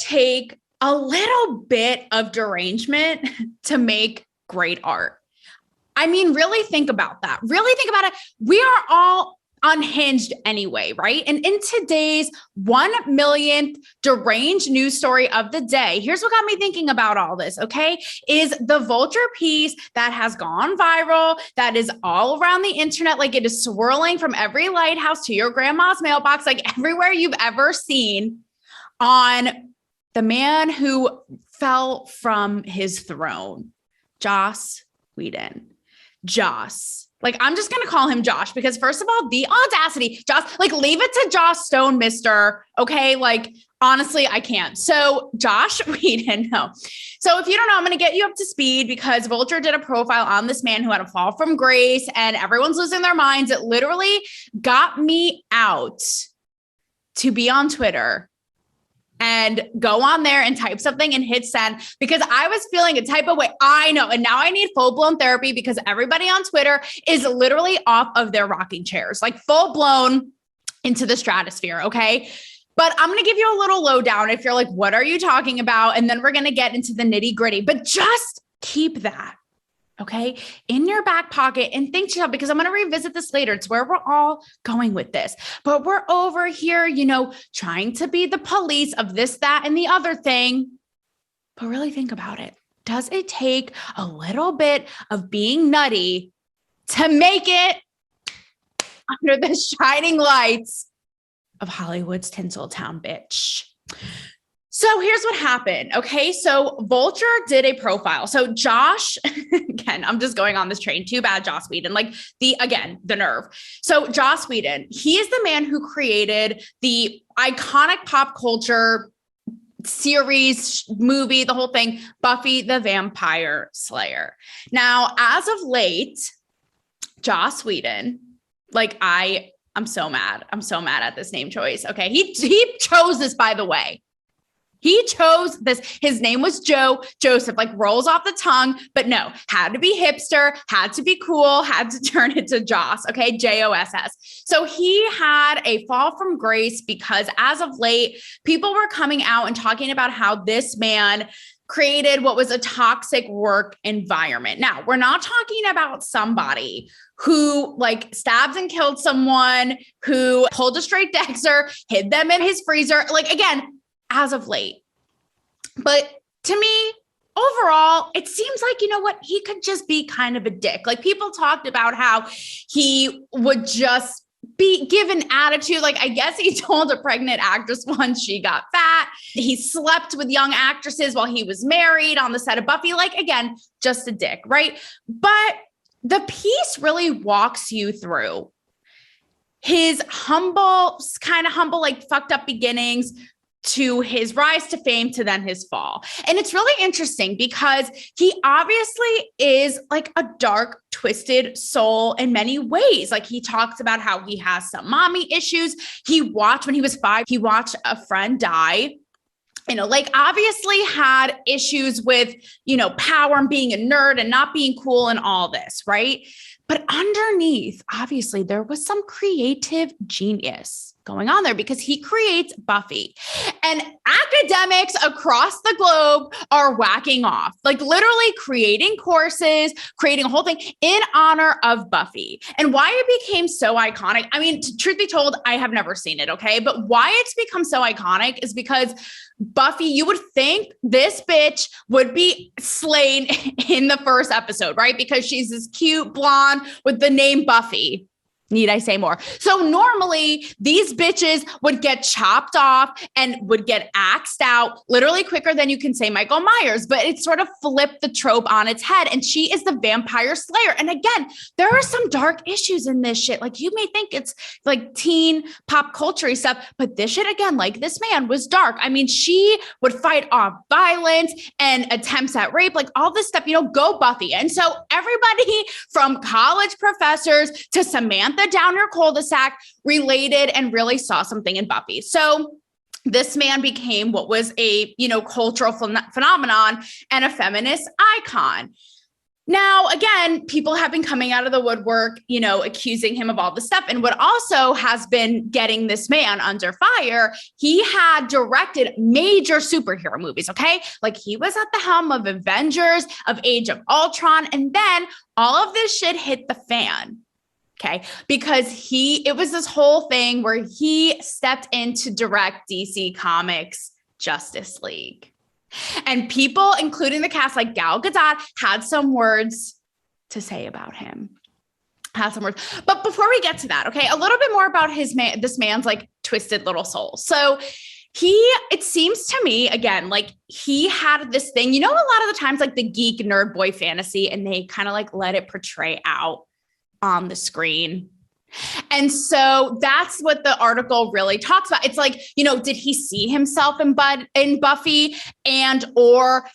take a little bit of derangement to make great art. I mean, really think about that. Really think about it. We are all unhinged anyway, right? And in today's 1 millionth deranged news story of the day, here's what got me thinking about all this, okay? Is the Vulture piece that has gone viral, that is all around the internet, like it is swirling from every lighthouse to your grandma's mailbox, like everywhere you've ever seen, on the man who fell from his throne, Joss Whedon. Joss. Like, I'm just going to call him Josh because first of all, the audacity, Joss, like leave it to Joss Stone, mister. Okay. Like, honestly, I can't. So Joss Whedon, no. So if you don't know, I'm going to get you up to speed because Vulture did a profile on this man who had a fall from grace and everyone's losing their minds. It literally got me out to be on Twitter and go on there and type something and hit send because I was feeling a type of way. I know. And now I need full blown therapy because everybody on Twitter is literally off of their rocking chairs, like full blown into the stratosphere. Okay. But I'm going to give you a little lowdown if you're like, what are you talking about? And then we're going to get into the nitty gritty, but just keep that. Okay, in your back pocket and think to yourself, because I'm going to revisit this later. It's where we're all going with this, but we're over here, trying to be the police of this, that, and the other thing. But really think about it. Does it take a little bit of being nutty to make it under the shining lights of Hollywood's Tinseltown, bitch? So here's what happened. Okay. So Vulture did a profile. So Josh, again, I'm just going on this train. Too bad, Joss Whedon. Like the nerve. So Joss Whedon, he is the man who created the iconic pop culture series, movie, the whole thing, Buffy the Vampire Slayer. Now, as of late, Joss Whedon, like I'm so mad. I'm so mad at this name choice. Okay. He chose this, by the way. He chose this. His name was Joseph, like rolls off the tongue, but no, had to be hipster, had to be cool, had to turn it to Joss. Okay. Joss. So he had a fall from grace because as of late, people were coming out and talking about how this man created what was a toxic work environment. Now, we're not talking about somebody who like stabbed and killed someone, who pulled a straight Dexter, hid them in his freezer. Like, again, as of late. But to me, overall, it seems like, he could just be kind of a dick. Like people talked about how he would just be given attitude. Like, I guess he told a pregnant actress once she got fat. He slept with young actresses while he was married on the set of Buffy. Like, again, just a dick, right? But the piece really walks you through his humble, like fucked up beginnings, to his rise to fame, to then his fall. And it's really interesting because he obviously is like a dark, twisted soul in many ways. Like he talks about how he has some mommy issues. When he was 5, he watched a friend die. Like obviously had issues with, power and being a nerd and not being cool and all this, right? But underneath, obviously, there was some creative genius going on there because he creates Buffy. And academics across the globe are whacking off, like literally creating courses, creating a whole thing in honor of Buffy. And why it became so iconic, I mean, truth be told, I have never seen it, okay? But why it's become so iconic is because Buffy, you would think this bitch would be slain in the first episode, right? Because she's this cute blonde with the name Buffy. Need I say more? So normally these bitches would get chopped off and would get axed out literally quicker than you can say Michael Myers, but it sort of flipped the trope on its head. And she is the vampire slayer. And again, there are some dark issues in this shit. Like you may think it's like teen pop culture stuff, but this shit, again, like this man was dark. I mean, she would fight off violence and attempts at rape, like all this stuff, go Buffy. And so everybody from college professors to Samantha down your cul-de-sac related and really saw something in Buffy. So this man became what was a, cultural phenomenon and a feminist icon. Now, again, people have been coming out of the woodwork, accusing him of all this stuff. And what also has been getting this man under fire, he had directed major superhero movies, okay? Like he was at the helm of Avengers, of Age of Ultron, and then all of this shit hit the fan. Okay. Because it was this whole thing where he stepped in to direct DC Comics Justice League. And people, including the cast, like Gal Gadot, had some words to say about him. But before we get to that, okay, a little bit more about this man's like twisted little soul. So it seems to me, again, like he had this thing, a lot of the times like the geek nerd boy fantasy, and they kind of like let it portray out on the screen. And so that's what the article really talks about. It's like, did he see himself in Buffy or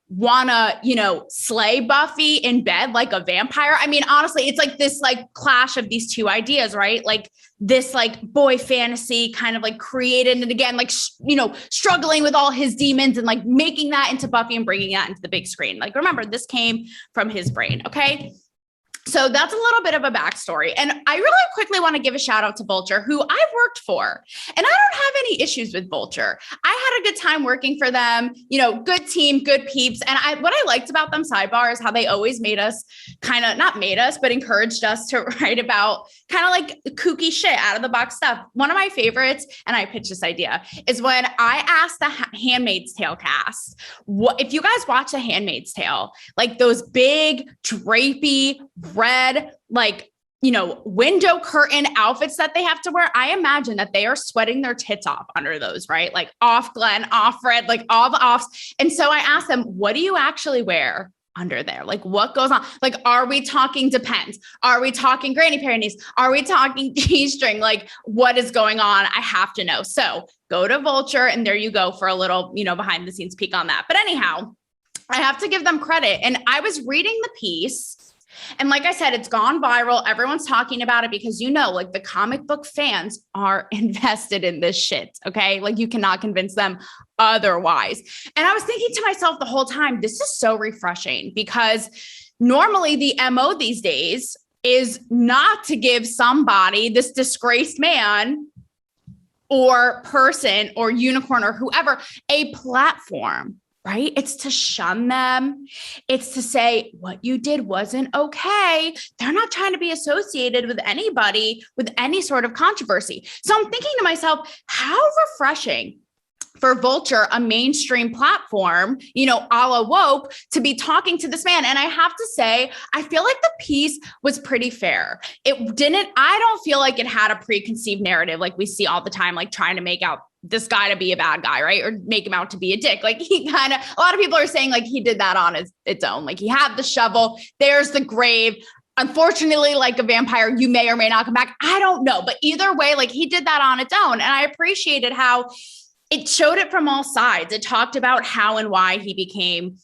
wanna, slay Buffy in bed like a vampire? I mean, honestly, it's like this like clash of these two ideas, right? Like this like boy fantasy kind of like created, and again, like, struggling with all his demons and like making that into Buffy and bringing that into the big screen. Like, remember, this came from his brain. Okay. So that's a little bit of a backstory. And I really quickly want to give a shout out to Vulture, who I've worked for. And I don't have any issues with Vulture. I had a good time working for them, good team, good peeps. And what I liked about them, sidebar, is how they always made us but encouraged us to write about kind of like kooky shit, out of the box stuff. One of my favorites, and I pitched this idea, is when I asked the Handmaid's Tale cast, if you guys watch The Handmaid's Tale, like those big drapey red, like, window curtain outfits that they have to wear, I imagine that they are sweating their tits off under those, right? Like off Glen, off Red, like all the offs. And so I asked them, what do you actually wear under there? Like what goes on? Like, are we talking Depends? Are we talking granny panties? Are we talking G-string? Like what is going on? I have to know. So go to Vulture, and there you go for a little, behind the scenes peek on that. But anyhow, I have to give them credit. And I was reading the piece, and like I said, it's gone viral. Everyone's talking about it because, like the comic book fans are invested in this shit. Okay. Like you cannot convince them otherwise. And I was thinking to myself the whole time, this is so refreshing, because normally the MO these days is not to give somebody, this disgraced man or person or unicorn or whoever, a platform. Right? It's to shun them. It's to say what you did wasn't okay. They're not trying to be associated with anybody with any sort of controversy. So I'm thinking to myself, how refreshing for Vulture, a mainstream platform, a la woke, to be talking to this man. And I have to say, I feel like the piece was pretty fair. I don't feel like it had a preconceived narrative like we see all the time, like trying to make out this guy to be a bad guy, right? Or make him out to be a dick. Like a lot of people are saying like he did that on its own. Like he had the shovel, there's the grave. Unfortunately, like a vampire, you may or may not come back. I don't know. But either way, like he did that on its own. And I appreciated how it showed it from all sides. It talked about how and why he became,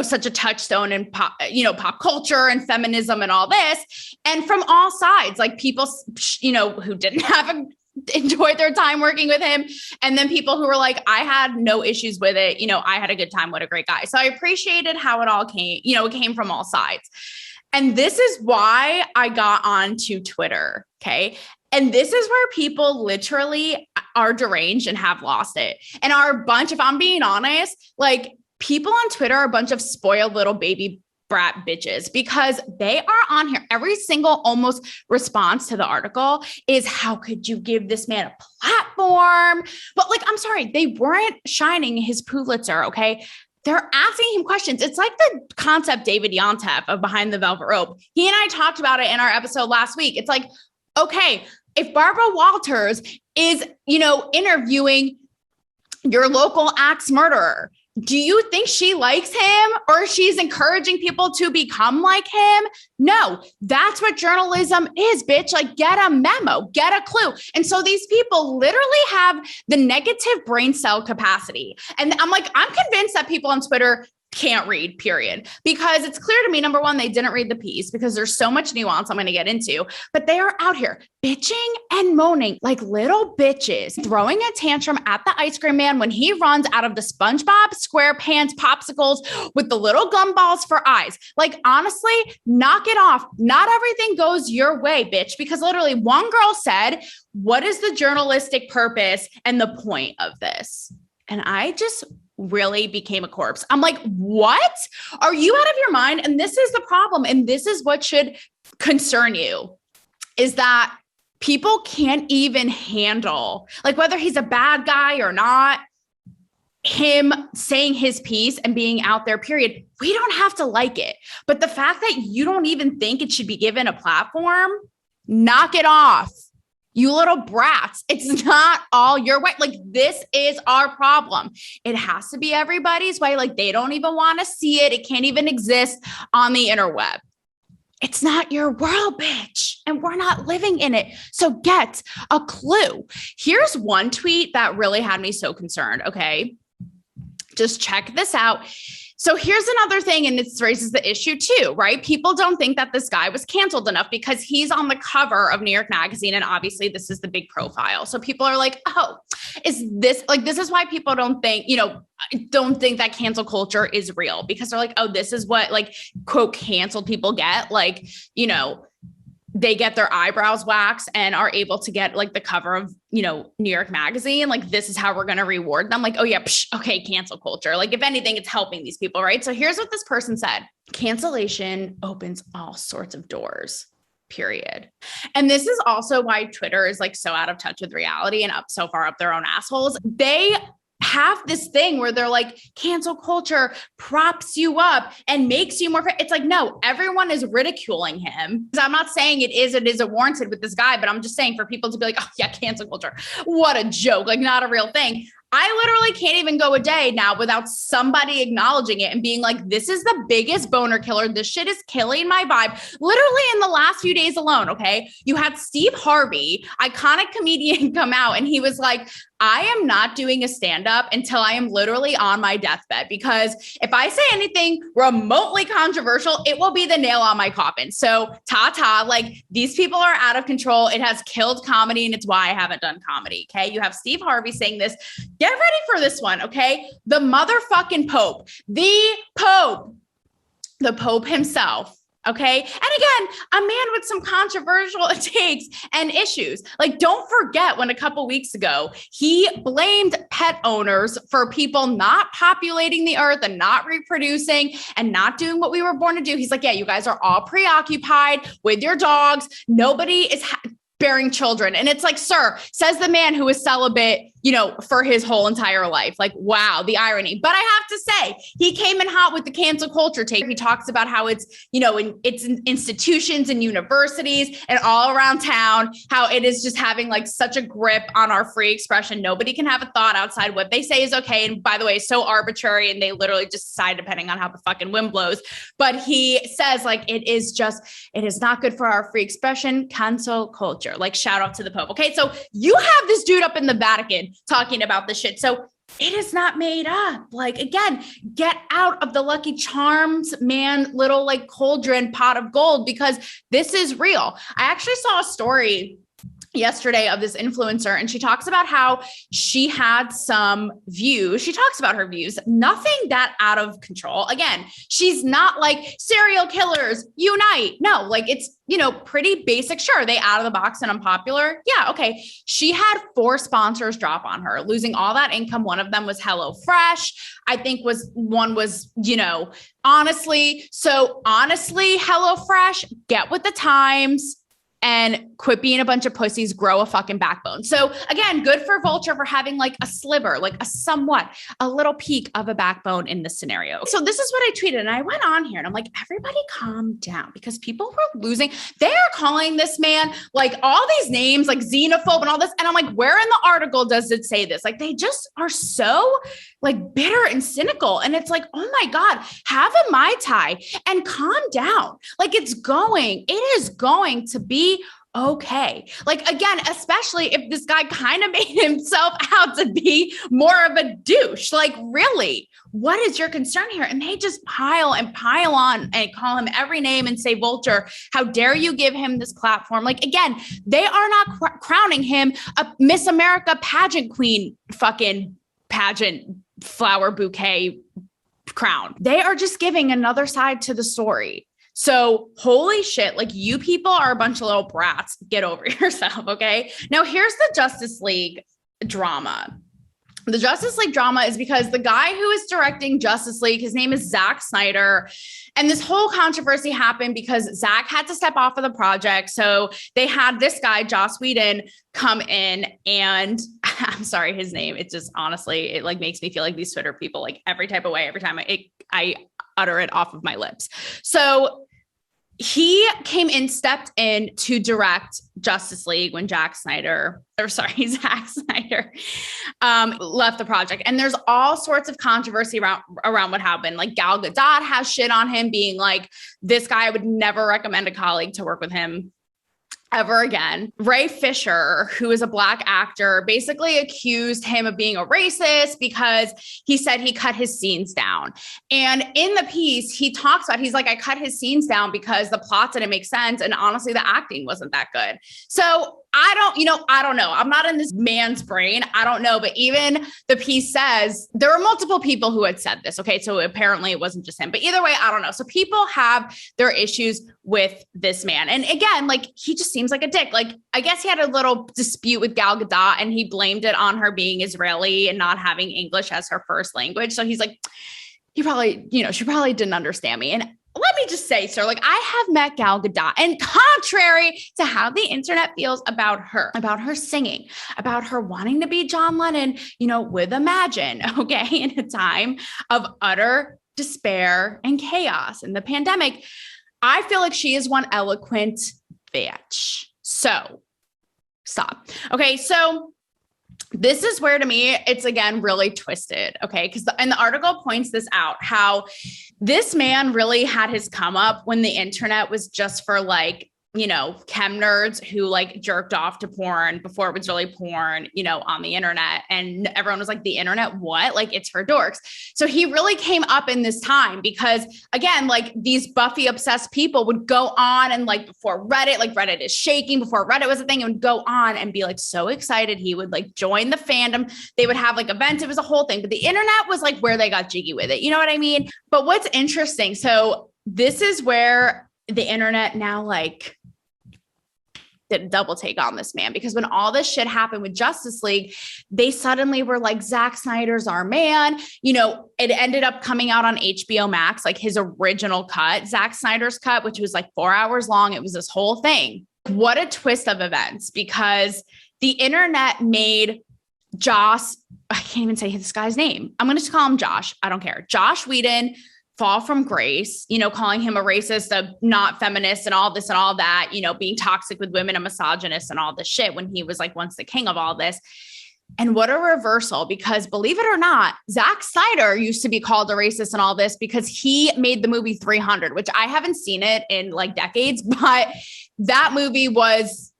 such a touchstone in pop, pop culture and feminism and all this. And from all sides, like people, who didn't enjoyed their time working with him. And then people who were like, I had no issues with it. I had a good time. What a great guy. So I appreciated how it all came, it came from all sides. And this is why I got onto Twitter. Okay. And this is where people literally are deranged and have lost it. And are a bunch, if I'm being honest, like people on Twitter are a bunch of spoiled little baby brat bitches, because they are on here. Every single almost response to the article is, how could you give this man a platform? But like, I'm sorry, they weren't shining his Pulitzer. Okay. They're asking him questions. It's like the concept David Yontef of Behind the Velvet Rope. He and I talked about it in our episode last week. It's like, okay, if Barbara Walters is, interviewing your local axe murderer, do you think she likes him, or she's encouraging people to become like him? No, that's what journalism is, bitch. Like, get a memo, get a clue. And so these people literally have the negative brain cell capacity. And I'm convinced that people on Twitter can't read, period. Because it's clear to me, number one, they didn't read the piece because there's so much nuance I'm going to get into, but they are out here bitching and moaning like little bitches, throwing a tantrum at the ice cream man when he runs out of the SpongeBob SquarePants popsicles with the little gumballs for eyes. Like, honestly, knock it off. Not everything goes your way, bitch, because literally one girl said, what is the journalistic purpose and the point of this? And I just really became a corpse. I'm like, what? Are you out of your mind? And this is the problem. And this is what should concern you, is that people can't even handle, like, whether he's a bad guy or not, him saying his piece and being out there, period. We don't have to like it. But the fact that you don't even think it should be given a platform, knock it off. You little brats. It's not all your way. Like, this is our problem. It has to be everybody's way. Like, they don't even want to see it. It can't even exist on the interweb. It's not your world, bitch. And we're not living in it. So get a clue. Here's one tweet that really had me so concerned. Okay. Just check this out. So here's another thing, and it raises the issue too, right? People don't think that this guy was canceled enough because he's on the cover of New York Magazine. And obviously this is the big profile. So people are like, oh, is this like, this is why people don't think, don't think that cancel culture is real, because they're like, oh, this is what like, quote, canceled people get. Like, they get their eyebrows waxed and are able to get like the cover of, New York Magazine. Like, this is how we're going to reward them. Like, oh yeah, okay, cancel culture. Like, if anything, it's helping these people, right? So here's what this person said. Cancellation opens all sorts of doors, period. And this is also why Twitter is like so out of touch with reality and so far up their own assholes. They have this thing where they're like, cancel culture props you up and makes you more. It's like, no, everyone is ridiculing him. I'm not saying it isn't warranted with this guy, but I'm just saying for people to be like, oh yeah, cancel culture. What a joke. Like, not a real thing. I literally can't even go a day now without somebody acknowledging it and being like, this is the biggest boner killer. This shit is killing my vibe. Literally in the last few days alone, okay? You had Steve Harvey, iconic comedian, come out and he was like, I am not doing a stand-up until I am literally on my deathbed, because if I say anything remotely controversial, it will be the nail on my coffin. So like, these people are out of control. It has killed comedy, and it's why I haven't done comedy, okay? You have Steve Harvey saying this. Get ready for this one, okay? The motherfucking Pope, the Pope himself. Okay. And again, a man with some controversial takes and issues. Like, don't forget when a couple weeks ago, he blamed pet owners for people not populating the earth and not reproducing and not doing what we were born to do. He's like, yeah, you guys are all preoccupied with your dogs. Nobody is bearing children. And it's like, sir, says the man who was celibate, for his whole entire life. Like, wow, the irony. But I have to say, he came in hot with the cancel culture take. He talks about how it's, it's in institutions and universities and all around town, how it is just having like such a grip on our free expression. Nobody can have a thought outside what they say is okay. And by the way, so arbitrary. And they literally just decide depending on how the fucking wind blows. But he says like, it is not good for our free expression, cancel culture. Like, shout out to the Pope. Okay. So you have this dude up in the Vatican talking about this shit. So it is not made up. Like, again, get out of the Lucky Charms, man, little like cauldron pot of gold, because this is real. I actually saw a story yesterday of this influencer, and she talks about how she had some views. She talks about her views, nothing that out of control. Again, she's not like serial killers unite. No, like it's, pretty basic. Sure. They out of the box and unpopular. Yeah. Okay. She had 4 sponsors drop on her, losing all that income. One of them was HelloFresh. I think one was, honestly, HelloFresh, get with the times and quit being a bunch of pussies, grow a fucking backbone. So again, good for Vulture for having like a sliver, like a little peak of a backbone in this scenario. So this is what I tweeted, and I went on here and I'm like, everybody calm down, because people were losing. They are calling this man like all these names, like xenophobe and all this. And I'm like, where in the article does it say this? Like, they just are so like bitter and cynical. And it's like, oh my God, have a Mai Tai and calm down. Like, it is going to be okay. Like, again, especially if this guy kind of made himself out to be more of a douche. Like, really, what is your concern here? And they just pile on and call him every name and say, Vulture, how dare you give him this platform? Like, again, they are not crowning him a Miss America pageant queen, fucking pageant flower bouquet crown. They are just giving another side to the story. So holy shit, like, you people are a bunch of little brats. Get over yourself, okay? Now here's the Justice League drama. The Justice League drama is because the guy who is directing Justice League, his name is Zack Snyder. And this whole controversy happened because Zack had to step off of the project. So they had this guy, Joss Whedon, come in, and I'm sorry, his name, it just honestly, it like makes me feel like these Twitter people, like every type of way, every time I utter it off of my lips. So he stepped in to direct Justice League when Zack Snyder left the project. And there's all sorts of controversy around what happened. Like, Gal Gadot has shit on him, being like, this guy, I would never recommend a colleague to work with him ever again. Ray Fisher, who is a Black actor, basically accused him of being a racist because he said he cut his scenes down. And in the piece, he talks about, he's like, I cut his scenes down because the plot didn't make sense. And honestly, the acting wasn't that good. So I don't know. I'm not in this man's brain. I don't know. But even the piece says there were multiple people who had said this. Okay. So apparently it wasn't just him, but either way, I don't know. So people have their issues with this man. And again, like, he just seems like a dick. Like, I guess he had a little dispute with Gal Gadot and he blamed it on her being Israeli and not having English as her first language. So he's like, she probably didn't understand me. And let me just say, sir, like, I have met Gal Gadot, and contrary to how the internet feels about her singing, about her wanting to be John Lennon, with Imagine, okay, in a time of utter despair and chaos in the pandemic, I feel like she is one eloquent bitch. So stop. Okay. So this is where, to me, it's again really twisted. Okay. And the article points this out, how this man really had his come up when the internet was just for, like, chem nerds who like jerked off to porn before it was really porn, on the internet. And everyone was like, the internet, what? Like, it's for dorks. So he really came up in this time because, again, like, these Buffy obsessed people would go on and, like, before Reddit, like, Reddit is shaking, before Reddit was a thing, it would go on and be like so excited. He would like join the fandom. They would have like events. It was a whole thing, but the internet was like where they got jiggy with it. You know what I mean? But what's interesting, so this is where the internet now, like, did a double take on this man, because when all this shit happened with Justice League, they suddenly were like, Zack Snyder's our man. It ended up coming out on HBO Max, like his original cut, Zack Snyder's cut, which was like 4 hours long. It was this whole thing. What a twist of events, because the internet made Joss, I can't even say this guy's name. I'm going to call him Josh. I don't care. Joss Whedon fall from grace, calling him a racist, a not feminist, and all this and all that, being toxic with women, a misogynist, and all this shit, when he was like once the king of all this. And what a reversal, because believe it or not, Zack Snyder used to be called a racist and all this because he made the movie 300, which I haven't seen it in like decades, but that movie was,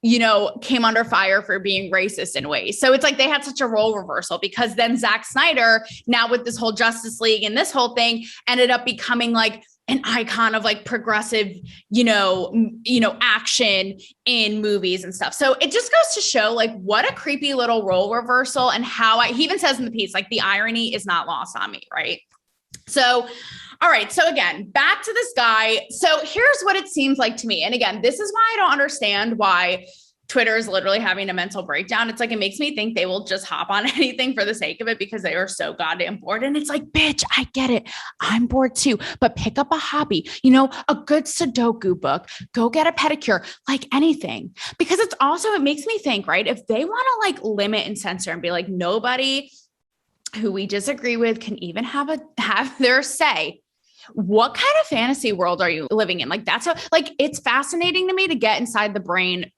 came under fire for being racist in ways. So it's like they had such a role reversal, because then Zack Snyder, now with this whole Justice League and this whole thing, ended up becoming like an icon of like progressive, action in movies and stuff. So it just goes to show like what a creepy little role reversal, and how he even says in the piece, like, the irony is not lost on me. Right. So, all right. So again, back to this guy. So here's what it seems like to me. And again, this is why I don't understand why Twitter is literally having a mental breakdown. It's like, it makes me think they will just hop on anything for the sake of it because they are so goddamn bored. And it's like, bitch, I get it. I'm bored too, but pick up a hobby, a good Sudoku book, go get a pedicure, like anything. Because it makes me think, right? If they want to like limit and censor and be like, nobody who we disagree with can even have their say, what kind of fantasy world are you living in? Like, that's how, like, it's fascinating to me to get inside the brain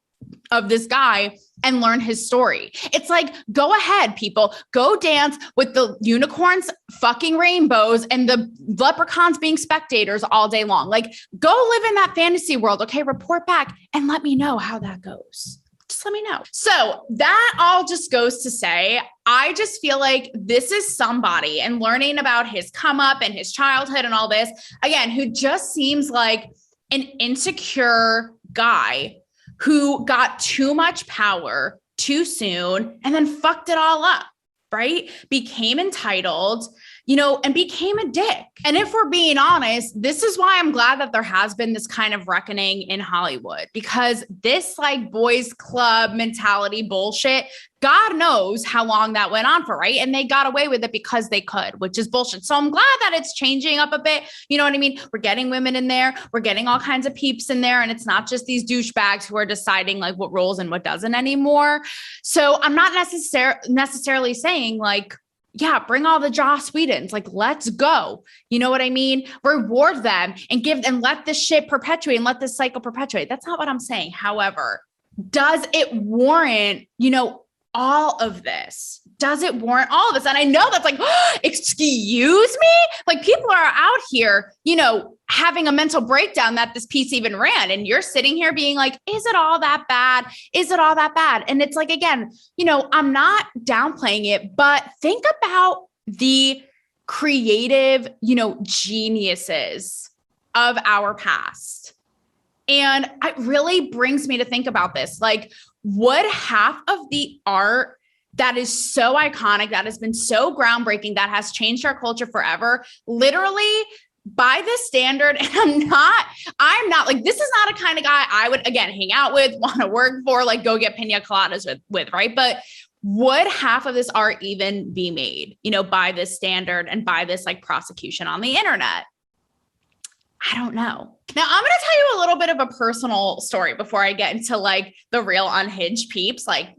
of this guy and learn his story. It's like, go ahead, people, go dance with the unicorns, fucking rainbows, and the leprechauns being spectators all day long. Like, go live in that fantasy world. Okay. Report back and let me know how that goes. Just let me know. So that all just goes to say, I just feel like this is somebody, and learning about his come up and his childhood and all this, again, who just seems like an insecure guy who got too much power too soon and then fucked it all up, right? Became entitled, and became a dick. And if we're being honest, this is why I'm glad that there has been this kind of reckoning in Hollywood, because this like boys club mentality bullshit, God knows how long that went on for, right? And they got away with it because they could, which is bullshit. So I'm glad that it's changing up a bit. You know what I mean? We're getting women in there. We're getting all kinds of peeps in there. And it's not just these douchebags who are deciding like what rolls and what doesn't anymore. So I'm not necessarily saying like, yeah, bring all the Joss Whedons. Like, let's go. You know what I mean? Reward them and let this shit perpetuate and let this cycle perpetuate. That's not what I'm saying. However, does it warrant, all of this? Does it warrant all of this? And I know that's like, excuse me? Like, people are out here, having a mental breakdown that this piece even ran. And you're sitting here being like, is it all that bad? Is it all that bad? And it's like, again, I'm not downplaying it, but think about the creative, geniuses of our past. And it really brings me to think about this. Like, would half of the art that is so iconic, that has been so groundbreaking, that has changed our culture forever, literally by this standard, and I'm not like, this is not a kind of guy I would, again, hang out with, want to work for, like go get pina coladas with, right? But would half of this art even be made, by this standard and by this like prosecution on the internet? I don't know. Now I'm going to tell you a little bit of a personal story before I get into like the real unhinged peeps, like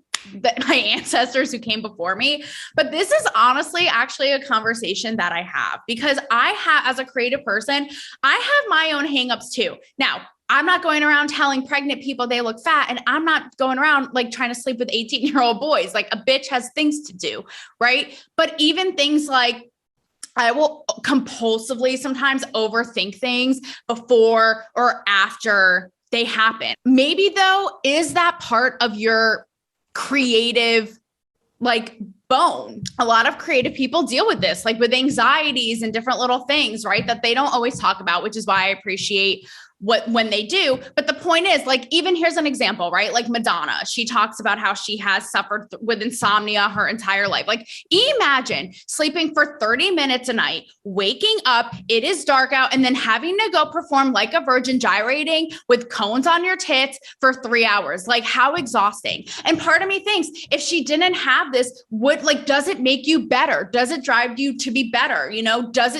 my ancestors who came before me. But this is honestly actually a conversation that I have, because as a creative person, I have my own hangups too. Now, I'm not going around telling pregnant people they look fat, and I'm not going around like trying to sleep with 18-year-old boys. Like, a bitch has things to do, right? But even things like, I will compulsively sometimes overthink things before or after they happen. Maybe though, is that part of your creative like bone? A lot of creative people deal with this, like with anxieties and different little things, right? That they don't always talk about, which is why I appreciate when they do. But the point is, like, even here's an example, right? Like Madonna, she talks about how she has suffered with insomnia her entire life. Like, imagine sleeping for 30 minutes a night, waking up, it is dark out, and then having to go perform like a virgin, gyrating with cones on your tits for 3 hours. Like, how exhausting. And part of me thinks, if she didn't have this, does it make you better? Does it drive you to be better?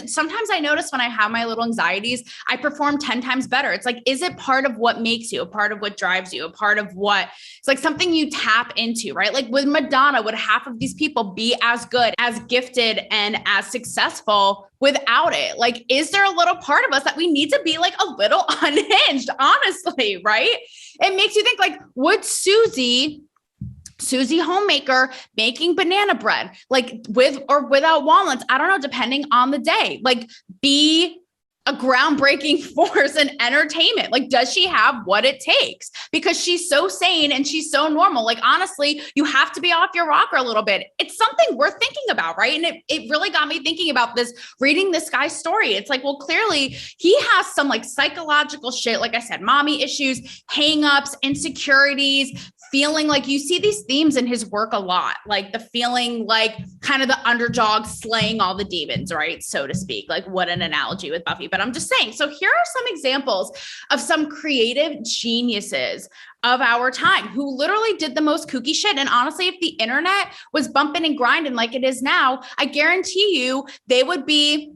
Sometimes I notice when I have my little anxieties, I perform 10 times better. It's like, is it part of what makes you, a part of what drives you, a part of what, it's like something you tap into, right? Like with Madonna, would half of these people be as good, as gifted, and as successful without it? Like, is there a little part of us that we need to be like a little unhinged, honestly, right? It makes you think, like, would Susie homemaker making banana bread, like with or without walnuts, I don't know, depending on the day, like be a groundbreaking force in entertainment? Like, does she have what it takes? Because she's so sane and she's so normal. Like, honestly, you have to be off your rocker a little bit. It's something worth thinking about, right? And it really got me thinking about this, reading this guy's story. It's like, well, clearly he has some like psychological shit. Like I said, mommy issues, hangups, insecurities, feeling like, you see these themes in his work a lot, like the feeling like kind of the underdog slaying all the demons, right? So to speak. Like, what an analogy with Buffy. But I'm just saying, so here are some examples of some creative geniuses of our time who literally did the most kooky shit. And honestly, if the internet was bumping and grinding like it is now, I guarantee you they would be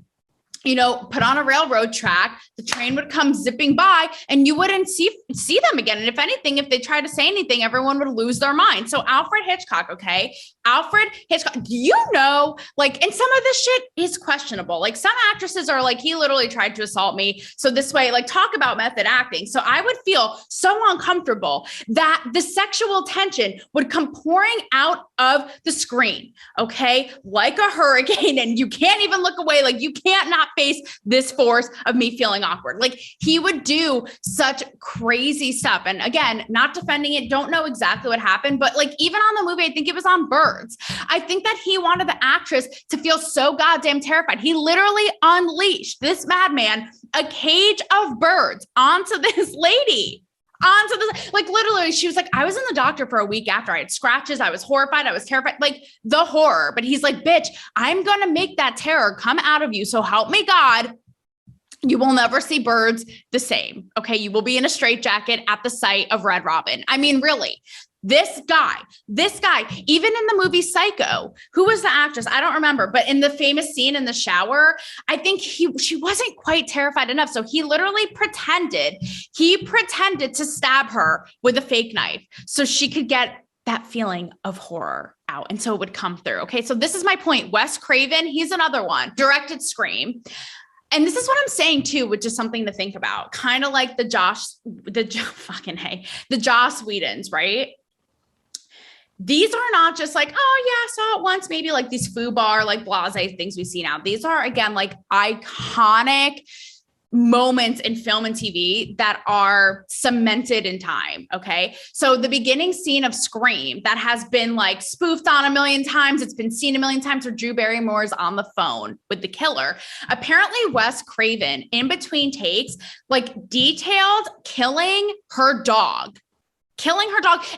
put on a railroad track, the train would come zipping by and you wouldn't see them again. And if anything, if they tried to say anything, everyone would lose their mind. So Alfred Hitchcock, like, and some of this shit is questionable. Like some actresses are like, he literally tried to assault me. So this way, like talk about method acting. So I would feel so uncomfortable that the sexual tension would come pouring out of the screen, okay? Like a hurricane, and you can't even look away. Like you can't not face this force of me feeling awkward. Like he would do such crazy stuff. And again, not defending it, don't know exactly what happened, but like even on the movie, I think it was on Birds. I think that he wanted the actress to feel so goddamn terrified. He literally unleashed this madman, a cage of birds onto this lady. Like literally, she was like, I was in the doctor for a week after I had scratches. I was horrified. I was terrified, like the horror. But he's like, bitch, I'm going to make that terror come out of you. So help me God. You will never see birds the same. Okay. You will be in a straitjacket at the sight of Red Robin. I mean, really. This guy, even in the movie Psycho, who was the actress? I don't remember, but in the famous scene in the shower, I think she wasn't quite terrified enough. So he literally pretended to stab her with a fake knife so she could get that feeling of horror out. And so it would come through. Okay. So this is my point. Wes Craven, he's another one, directed Scream. And this is what I'm saying too, which is something to think about. Kind of like the Joss Whedons, right? These are not just like, oh yeah, I saw it once, maybe like these FUBAR, like blase things we see now. These are, again, like iconic moments in film and TV that are cemented in time. Okay. So the beginning scene of Scream that has been like spoofed on a million times. It's been seen a million times where Drew Barrymore's on the phone with the killer. Apparently Wes Craven in between takes, like detailed killing her dog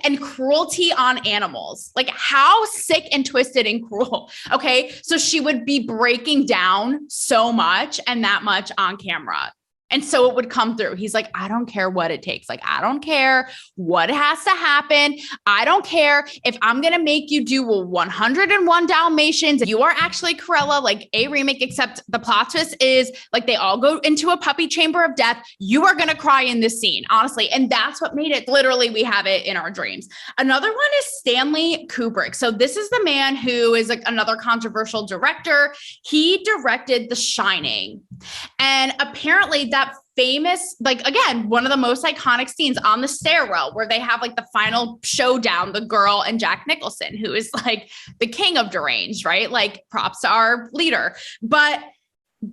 and cruelty on animals. Like how sick and twisted and cruel. Okay. So she would be breaking down so much and that much on camera. And so it would come through. He's like, I don't care what it takes. Like, I don't care what has to happen. I don't care if I'm going to make you do 101 Dalmatians. You are actually Cruella, like a remake, except the plot twist is like they all go into a puppy chamber of death. You are going to cry in this scene, honestly. And that's what made it. Literally, we have it in our dreams. Another one is Stanley Kubrick. So this is the man who is like another controversial director. He directed The Shining. And apparently that famous, like, again, one of the most iconic scenes on the stairwell where they have like the final showdown, the girl and Jack Nicholson, who is like the king of deranged, right? Like props to our leader. But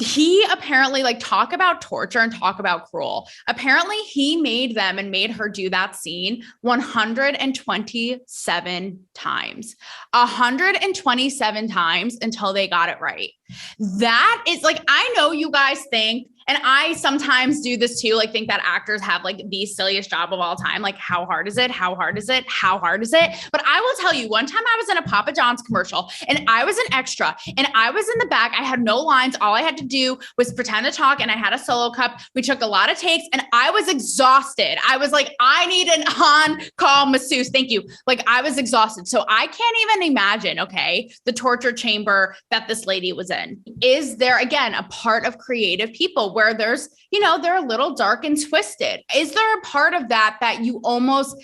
he apparently, like, talk about torture and talk about cruel. Apparently he made them and made her do that scene 127 times, 127 times until they got it right. That is like, I know you guys think, and I sometimes do this too, like think that actors have like the silliest job of all time. Like, how hard is it? How hard is it? How hard is it? But I will tell you, one time I was in a Papa John's commercial and I was an extra and I was in the back. I had no lines. All I had to do was pretend to talk and I had a solo cup. We took a lot of takes and I was exhausted. I was like, I need an on-call masseuse. Thank you. Like, I was exhausted. So I can't even imagine, okay, the torture chamber that this lady was in. Is there, again, a part of creative people where there's, you know, they're a little dark and twisted? Is there a part of that you almost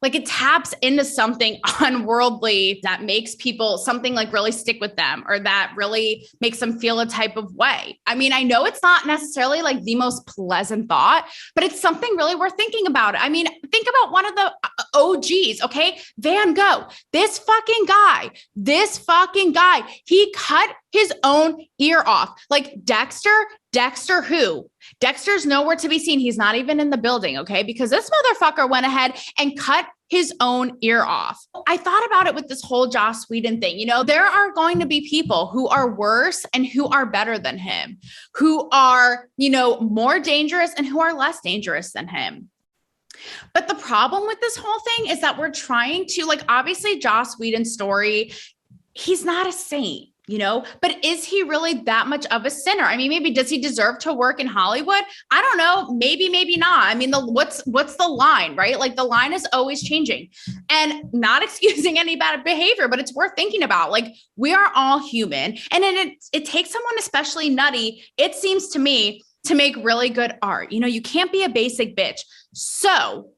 like it taps into something unworldly that makes people something like really stick with them or that really makes them feel a type of way? I mean, I know it's not necessarily like the most pleasant thought, but it's something really worth thinking about. I mean, think about one of the OGs, okay? Van Gogh, this fucking guy, he cut his own ear off. Like Dexter who? Dexter's nowhere to be seen. He's not even in the building, okay? Because this motherfucker went ahead and cut his own ear off. I thought about it with this whole Joss Whedon thing. You know, there are going to be people who are worse and who are better than him, who are, you know, more dangerous and who are less dangerous than him. But the problem with this whole thing is that we're trying to, like, obviously Joss Whedon's story, he's not a saint. but is he really that much of a sinner? I mean, maybe does he deserve to work in Hollywood? I don't know. Maybe not. I mean, what's the line, right? Like the line is always changing, and not excusing any bad behavior, but it's worth thinking about. Like we are all human, and it takes someone especially nutty, it seems to me, to make really good art. You can't be a basic bitch. So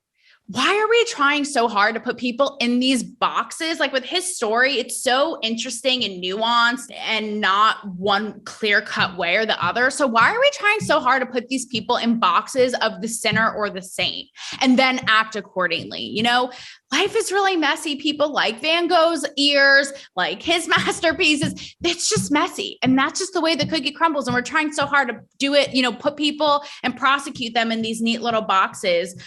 why are we trying so hard to put people in these boxes? Like with his story, it's so interesting and nuanced and not one clear-cut way or the other. So why are we trying so hard to put these people in boxes of the sinner or the saint and then act accordingly? Life is really messy. People like Van Gogh's ears, like his masterpieces. It's just messy. And that's just the way the cookie crumbles. And we're trying so hard to do it, put people and prosecute them in these neat little boxes,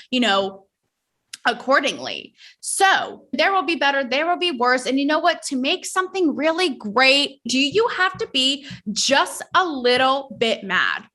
accordingly. So there will be better, there will be worse. And you know what? To make something really great, do you have to be just a little bit mad?